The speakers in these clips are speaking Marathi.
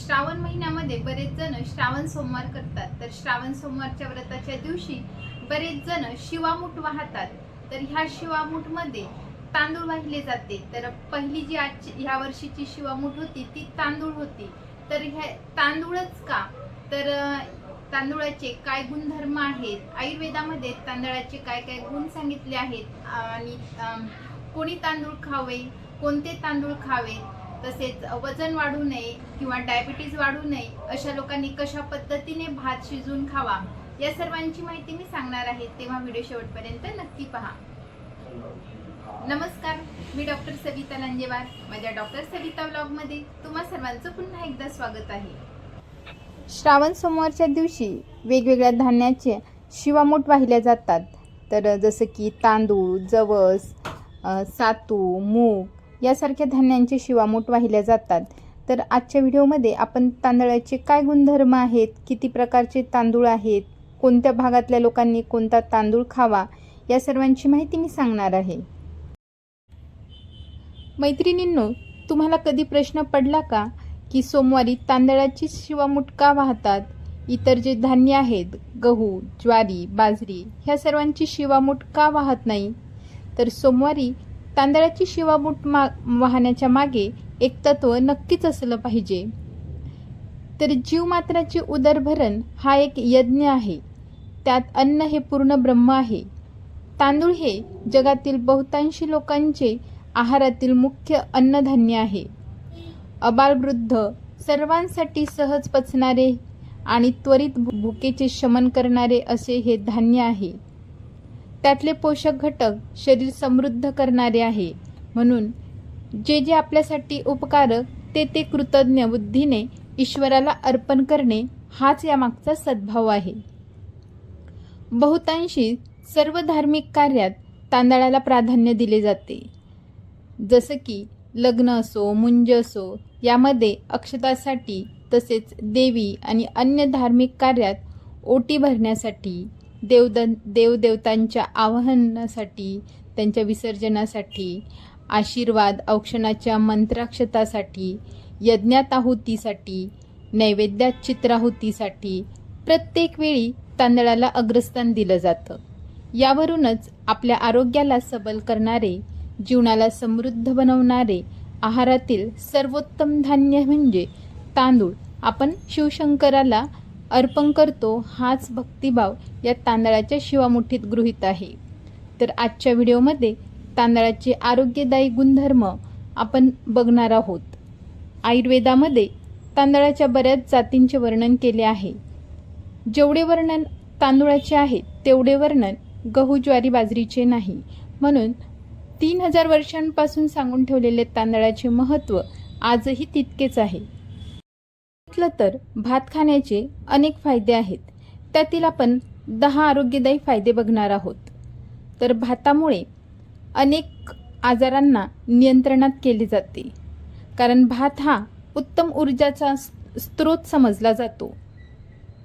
श्रावण महिन्यामध्ये बरेच जण श्रावण सोमवार करतात. तर श्रावण सोमवारच्या व्रताच्या दिवशी बरेच जण शिवामूठ वाहतात. तर ह्या शिवामूठमध्ये तांदूळ वाहिले जाते. तर पहिली जी ह्या वर्षीची शिवामूठ होती ती तांदूळ होती. तर ह्या तांदूळच का, तर तांदूळाचे काय गुणधर्म आहेत, आयुर्वेदामध्ये तांदळाचे काय काय गुण सांगितले आहेत आणि कोणी तांदूळ खावे, कोणते तांदूळ खावे, तसेच वजन वाढू नये किंवा डायबिटीज वाढू नये अशा लोकांनी कशा पद्धतीने भात शिजवून खावा, या सर्वांची माहिती मी सांगणार आहे. तेव्हा व्हिडिओ शेवटपर्यंत नक्की पहा. नमस्कार, मी डॉक्टर सविता लांजेवार. माझ्या डॉक्टर सविता व्लॉगमध्ये तुम्हा सर्वांचं पुन्हा एकदा स्वागत आहे. श्रावण सोमवारच्या दिवशी वेगवेगळ्या धान्याचे शिवामूठ वाहिल्या जातात. तर जसं की तांदूळ, जवस, सातू, मूग यासारख्या धान्यांचे शिवामूठ वाहिल्या जातात. तर आजच्या व्हिडिओमध्ये आपण तांदळाचे काय गुणधर्म आहेत, किती प्रकारचे तांदूळ आहेत, कोणत्या भागातल्या लोकांनी कोणता तांदूळ खावा, या सर्वांची माहिती मी सांगणार आहे. मैत्रिणींनो, तुम्हाला कधी प्रश्न पडला का की सोमवारी तांदळाची शिवामूठ का वाहतात? इतर जे धान्य आहेत, गहू, ज्वारी, बाजरी, ह्या सर्वांची शिवामूठ का वाहत नाही? तर सोमवारी तांदळाची शिवामूठ वाहण्याच्या मागे एक तत्व नक्कीच असलं पाहिजे. तर जीवमात्राचे उदरभरण हा एक यज्ञ आहे. त्यात अन्न हे पूर्ण ब्रह्म आहे. तांदूळ हे जगातील बहुतांशी लोकांचे आहारातील मुख्य अन्नधान्य आहे. अबालवृद्ध सर्वांसाठी सहज पचणारे आणि त्वरित भुकेचे शमन करणारे असे हे धान्य आहे. त्यातले पोषक घटक शरीर समृद्ध करणारे आहे. म्हणून जे जे आपल्यासाठी उपकारक ते कृतज्ञ बुद्धीने ईश्वराला अर्पण करणे हाच यामागचा सद्भाव आहे. बहुतांशी सर्व धार्मिक कार्यात तांदळाला प्राधान्य दिले जाते. जसं की लग्न असो, मुंज असो, यामध्ये अक्षतासाठी, तसेच देवी आणि अन्य धार्मिक कार्यात ओटी भरण्यासाठी, देवदेवतांच्या आवाहनासाठी, त्यांच्या विसर्जनासाठी, आशीर्वाद औक्षणाच्या मंत्राक्षतासाठी, यज्ञात आहुतीसाठी, नैवेद्यात चित्राहुतीसाठी प्रत्येक वेळी तांदळाला अग्रस्थान दिलं जातं. यावरूनच आपल्या आरोग्याला सबल करणारे, जीवनाला समृद्ध बनवणारे आहारातील सर्वोत्तम धान्य म्हणजे तांदूळ आपण शिवशंकराला अर्पण करतो, हाच भक्तिभाव या तांदळाच्या शिवामुठीत गृहीत आहे. तर आजच्या व्हिडिओमध्ये तांदळाचे आरोग्यदायी गुणधर्म आपण बघणार आहोत. आयुर्वेदामध्ये तांदळाच्या बऱ्याच जातींचे वर्णन केले आहे. जेवढे वर्णन तांदूळाचे आहे तेवढे वर्णन गहू, ज्वारी, बाजरीचे नाही. म्हणून 3000 वर्षांपासून सांगून ठेवलेले तांदळाचे महत्त्व आजही तितकेच आहे. म्हटलं तर भात खाण्याचे अनेक फायदे आहेत. त्यातील आपण 10 आरोग्यदायी फायदे बघणार आहोत. तर भातामुळे अनेक आजारांना नियंत्रणात केले जाते. कारण भात हा उत्तम ऊर्जाचा स्रोत समजला जातो.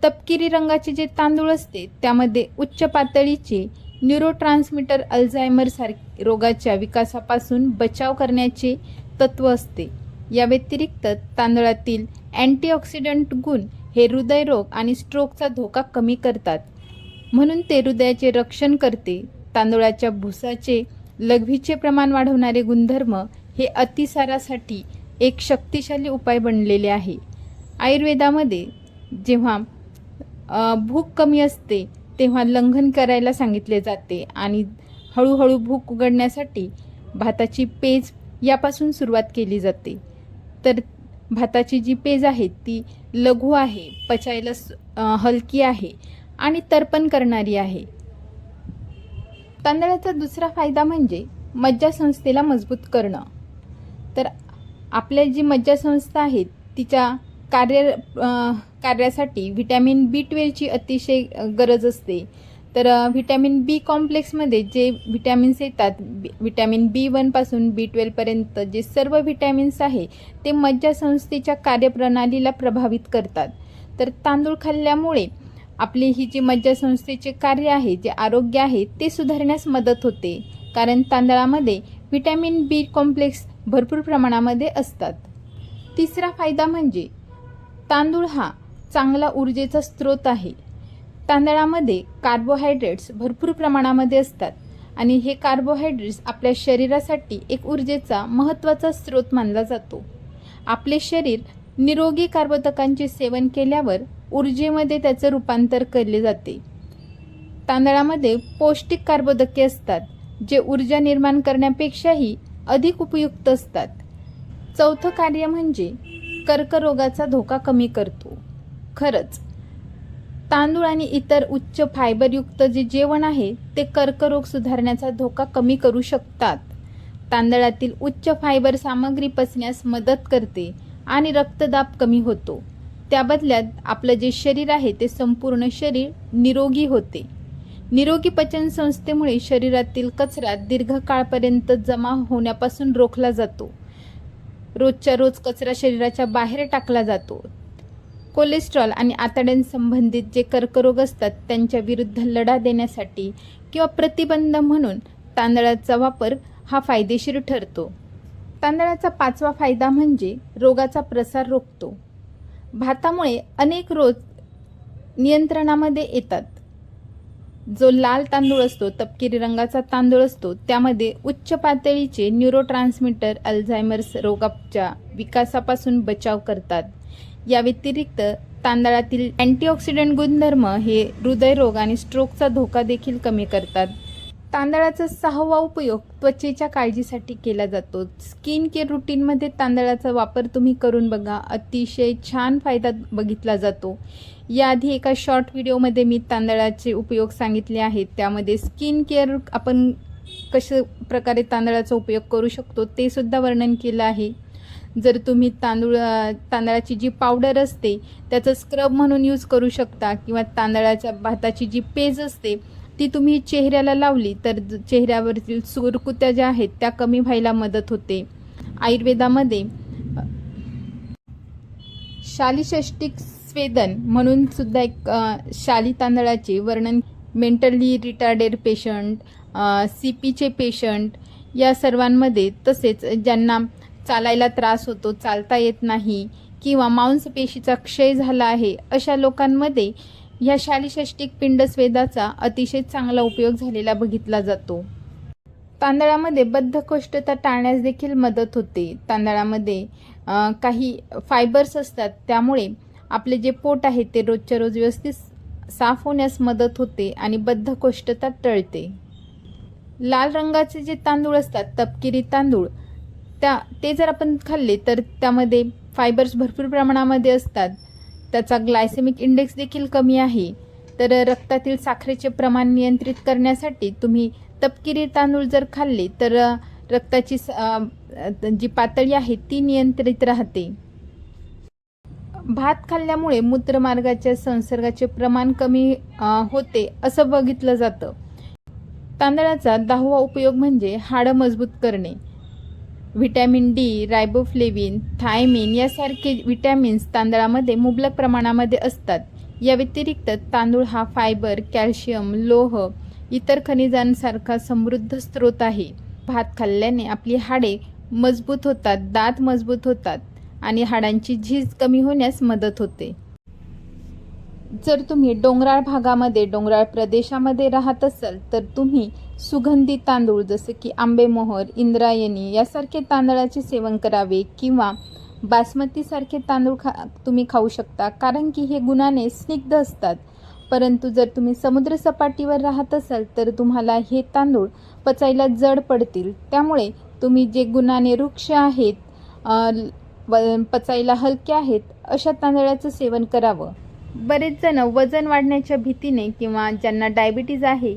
तपकिरी रंगाचे जे तांदूळ असते त्यामध्ये उच्च पातळीचे न्यूरोट्रान्समीटर अल्झायमर सारख्या रोगाच्या विकासापासून बचाव करण्याचे तत्व असते. या व्यतिरिक्त तांदळातील अँटीऑक्सिडंट गुण हे हृदयरोग आणि स्ट्रोकचा धोका कमी करतात. म्हणून ते हृदयाचे रक्षण करते. तांदूळाच्या भुसाचे लघवीचे प्रमाण वाढवणारे गुणधर्म हे अतिसारासाठी एक शक्तिशाली उपाय बनलेले आहे. आयुर्वेदामध्ये जेव्हा भूक कमी असते तेव्हा लंघन करायला सांगितले जाते आणि हळूहळू भूक उघडण्यासाठी भाताची पेज यापासून सुरुवात केली जाते. तर भाताची जी पेज आहे ती लघु आहे, पचायला हलकी आहे आणि तर्पण करणारी आहे. तांदळाचा दुसरा फायदा म्हणजे मज्जासंस्थेला मजबूत करणं. तर आपल्या जी मज्जासंस्था आहे तिच्या कार्यासाठी व्हिटॅमिन B12ची अतिशय गरज असते. तर व्हिटॅमिन बी कॉम्प्लेक्समध्ये जे व्हिटॅमिन्स येतात, व्हिटॅमिन B1 पासून B12 पर्यंत जे सर्व व्हिटॅमिन्स आहे ते मज्जासंस्थेच्या कार्यप्रणालीला प्रभावित करतात. तर तांदूळ खाल्ल्यामुळे आपली ही जी मज्जासंस्थेचे कार्य आहे, जे आरोग्य आहे ते सुधारण्यास मदत होते. कारण तांदळामध्ये व्हिटॅमिन B कॉम्प्लेक्स भरपूर प्रमाणामध्ये असतात. तिसरा फायदा म्हणजे तांदूळ हा चांगला ऊर्जेचा स्रोत आहे. तांदळामध्ये कार्बोहायड्रेट्स भरपूर प्रमाणामध्ये असतात आणि हे कार्बोहायड्रेट्स आपल्या शरीरासाठी एक ऊर्जेचा महत्त्वाचा स्रोत मानला जातो. आपले शरीर निरोगी कर्बोदकांचे सेवन केल्यावर ऊर्जेमध्ये त्याचं रूपांतर केले जाते. तांदळामध्ये पौष्टिक कर्बोदके असतात जे ऊर्जा निर्माण करण्यापेक्षाही अधिक उपयुक्त असतात. चौथं कार्य म्हणजे कर्करोगाचा धोका कमी करतो. खरंच तांदूळ आणि इतर उच्च फायबरयुक्त जे जेवण आहे ते कर्करोग सुधारण्याचा धोका कमी करू शकतात. तांदळातील उच्च फायबर सामग्री पचण्यास मदत करते आणि रक्तदाब कमी होतो. त्या बदल्यात आपलं जे शरीर आहे ते संपूर्ण शरीर निरोगी होते. निरोगी पचन संस्थेमुळे शरीरातील कचरा दीर्घकाळपर्यंत जमा होण्यापासून रोखला जातो. रोजच्या रोज कचरा शरीराच्या बाहेर टाकला जातो. कोलेस्ट्रॉल आणि आतड्यांसंबंधित जे कर्करोग असतात त्यांच्या विरुद्ध लढा देण्यासाठी किंवा प्रतिबंध म्हणून तांदळाचा वापर हा फायदेशीर ठरतो. तांदळाचा पाचवा फायदा म्हणजे रोगाचा प्रसार रोखतो. भातामुळे अनेक रोग नियंत्रणामध्ये येतात. जो लाल तांदूळ असतो, तपकिरी रंगाचा तांदूळ असतो, त्यामध्ये उच्च पातळीचे न्यूरोट्रान्समीटर अल्झायमर्स रोगाच्या विकासापासून बचाव करतात. या व्यतिरिक्त तांदळातील अँटीऑक्सिडंट गुणधर्म हे हृदयरोग आणि स्ट्रोकचा धोका देखील कमी करतात. तांदळाचा सहावा उपयोग त्वचेच्या काळजीसाठी केला जातो. स्किन केअर रुटीनमध्ये तांदळाचा वापर तुम्ही करून बघा, अतिशय छान फायदा बघितला जातो. याआधी एका शॉर्ट व्हिडिओमध्ये मी तांदळाचे उपयोग सांगितले आहेत. त्यामध्ये स्किन केअर आपण कशा प्रकारे तांदळाचा उपयोग करू शकतो ते सुद्धा वर्णन केलं आहे. जर तुम्ही तांदळाची जी पावडर असते त्याचं स्क्रब म्हणून यूज करू शकता किंवा तांदळाच्या भाताची जी पेज असते ती तुम्ही चेहऱ्याला लावली तर चेहऱ्यावरील सुरकुत्या ज्या आहेत त्या कमी व्हायला मदत होते. आयुर्वेदामध्ये शालीषष्टिक स्वेदन म्हणून सुद्धा एक शाली तांदळाचे वर्णन मेंटली रिटार्डेड पेशंट, CPचे पेशंट या सर्वांमध्ये, तसेच ज्यांना चालायला त्रास होतो, चालता येत नाही किंवा मांसपेशीचा क्षय झाला आहे अशा लोकांमध्ये ह्या शालीषष्टिक पिंड स्वेदाचा अतिशय चांगला उपयोग झालेला बघितला जातो. तांदळामध्ये बद्धकोष्ठता टाळण्यास देखील मदत होते. तांदळामध्ये काही फायबर्स असतात त्यामुळे आपले जे पोट आहे ते रोजच्या रोज व्यवस्थित साफ होण्यास मदत होते आणि बद्धकोष्ठता टळते. लाल रंगाचे जे तांदूळ असतात, तपकिरी तांदूळ, ते जर आपण खाल्ले तर त्यामध्ये फायबर्स भरपूर प्रमाणामध्ये असतात. त्याचा ग्लायसेमिक इंडेक्स देखील कमी आहे. तर रक्तातील साखरेचे प्रमाण नियंत्रित करण्यासाठी तुम्ही तपकिरी तांदूळ जर खाल्ले तर रक्ताची जी पातळी आहे ती नियंत्रित राहते. भात खाल्ल्यामुळे मूत्रमार्गाच्या संसर्गाचे प्रमाण कमी होते असं बघितलं जातं. तांदळाचा 10वा उपयोग म्हणजे हाडं मजबूत करणे. व्हिटॅमिन डी, रायबोफ्लेविन, थायमिन यासारखे विटॅमिन्स तांदळामध्ये मुबलक प्रमाणामध्ये असतात. या व्यतिरिक्त तांदूळ हा फायबर, कॅल्शियम, लोह, इतर खनिजांसारखा समृद्ध स्रोत आहे. भात खाल्ल्याने आपली हाडे मजबूत होतात, दात मजबूत होतात आणि हाडांची झीज कमी होण्यास मदत होते. जर तुम्ही डोंगराळ भागामध्ये, डोंगराळ प्रदेशामध्ये राहत असाल तर तुम्ही सुगंधी तांदूळ जसे की आंबेमोहर, इंद्रायणी यासारखे तांदळाचे सेवन करावे किंवा बासमतीसारखे तांदूळ तुम्ही खाऊ शकता, कारण की हे गुणाने स्निग्ध असतात. परंतु जर तुम्ही समुद्रसपाटीवर राहत असाल तर तुम्हाला हे तांदूळ पचायला जड पडतील. त्यामुळे तुम्ही जे गुणाने रुक्ष आहेत, पचायला हलके आहेत अशा तांदळाचं सेवन करावं. बरेच जण वजन वाढण्याच्या भीतीने किंवा ज्यांना डायबिटीज आहे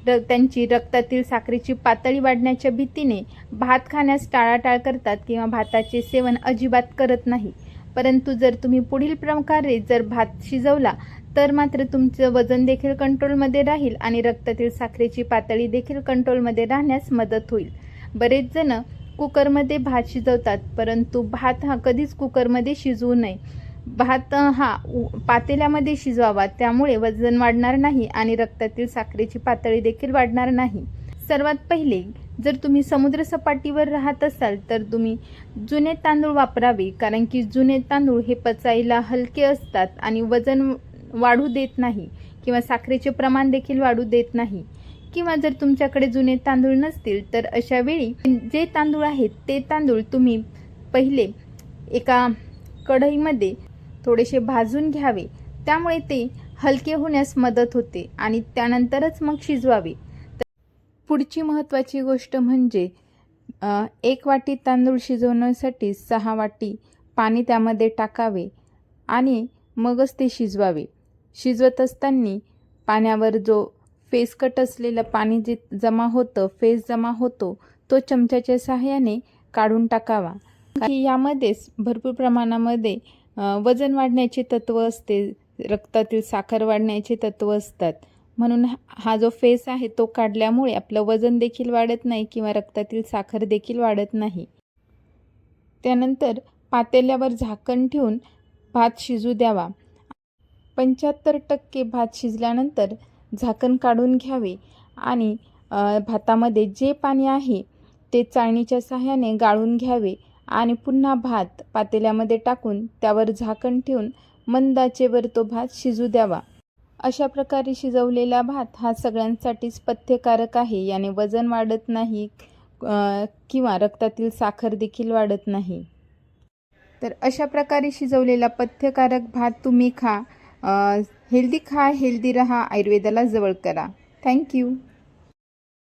त्यांची रक्तातील साखरेची पातळी वाढण्याच्या भीतीने भात खाण्यास टाळाटाळ करतात किंवा भाताचे सेवन अजिबात करत नाही. परंतु जर तुम्ही पुढील प्रकारे जर भात शिजवला तर मात्र तुमचं वजन देखील कंट्रोलमध्ये राहील आणि रक्तातील साखरेची पातळी देखील कंट्रोलमध्ये राहण्यास मदत होईल. बरेच जण कुकरमध्ये भात शिजवतात, परंतु भात हा कधीच कुकरमध्ये शिजवू नये. भात हा पातेल्यामध्ये शिजवावा, त्यामुळे वजन वाढणार नाही आणि रक्तातील साखरेची पातळी देखील वाढणार नाही. सर्वात पहिले जर तुम्ही समुद्रसपाटीवर राहत असाल तर तुम्ही जुने तांदूळ वापरावे, कारण की जुने तांदूळ हे पचायला हलके असतात आणि वजन वाढू देत नाही किंवा साखरेचे प्रमाण देखील वाढू देत नाही. किंवा जर तुमच्याकडे जुने तांदूळ नसतील तर अशा वेळी जे तांदूळ आहेत ते तांदूळ तुम्ही पहिले एका कढईमध्ये थोडेसे भाजून घ्यावे, त्यामुळे ते हलके होण्यास मदत होते आणि त्यानंतरच मग शिजवावे. पुढची महत्त्वाची गोष्ट म्हणजे 1 वाटी तांदूळ शिजवण्यासाठी 6 वाटी पाणी त्यामध्ये टाकावे आणि मगच ते शिजवावे. शिजवत असताना पाण्यावर जो फेसकट असलेलं पाणी जे जमा होतं, फेस जमा होतो, तो चमच्याच्या सहाय्याने काढून टाकावा. की यामध्येच भरपूर प्रमाणामध्ये वजन वाढण्याचे तत्त्व असते, रक्तातील साखर वाढण्याचे तत्त्व असतात. म्हणून हा जो फेस आहे तो काढल्यामुळे आपलं वजन देखील वाढत नाही किंवा रक्तातील साखर देखील वाढत नाही. त्यानंतर पातेल्यावर झाकण ठेवून भात शिजू द्यावा. 75% भात शिजल्यानंतर झाकण काढून घ्यावे आणि भातामध्ये जे पाणी आहे ते चाळणीच्या सहाय्याने गाळून घ्यावे आणि पुन्हा भात पातेल्यामध्ये टाकून त्यावर झाकण ठेवून मंद आचेवर तो भात शिजू द्यावा. अशा प्रकारे शिजवलेला भात हा सगळ्यांसाठीच पथ्यकारक आहे. याने वजन वाढत नाही किंवा रक्तातील साखर देखील वाढत नाही. तर अशा प्रकारे शिजवलेला पथ्यकारक भात तुम्ही खा. हेल्दी खा, हेल्दी रहा, आयुर्वेदाला जवळ करा. थँक्यू.